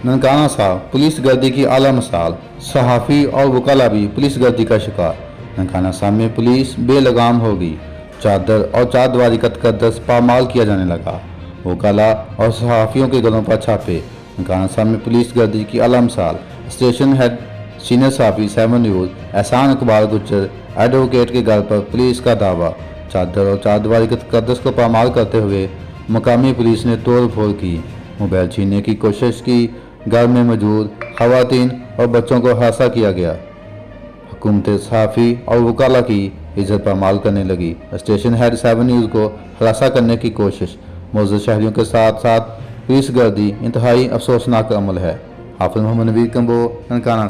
ननकाना साहब पुलिस गर्दी की आला मिसाल, सहाफ़ी और वकाला भी पुलिस गर्दी का शिकार। ननकाना साहब में पुलिस बेलगाम हो गई, चादर और चारदीवारी का तकद्दस पामाल किया जाने लगा। वकाला और सहाफ़ियों के घरों पर छापे। ननकाना साहब में पुलिस गर्दी की आला मिसाल, स्टेशन हेड सीनियर सहाफ़ी 7 न्यूज़ एहसान इकबाल गुज्जर एडवोकेट के घर पर पुलिस का दावा। चादर और चारदीवारी के तकद्दस को पामाल करते हुए मकामी पुलिस ने तोड़ फोड़ की, मोबाइल छीनने की कोशिश की, घर में मौजूद खवातीन और बच्चों को हरासा किया गया। हुकूमत सहाफ़ी और वकाला की इज्जत पामाल करने लगी। स्टेशन हेड 7 न्यूज़ को हरासा करने की कोशिश मौजूद शहरियों के साथ साथ पुलिस गर्दी इंतहाई अफसोसनाक अमल है। हाफिज मोहम्मद नबी कंबो, ननकाना।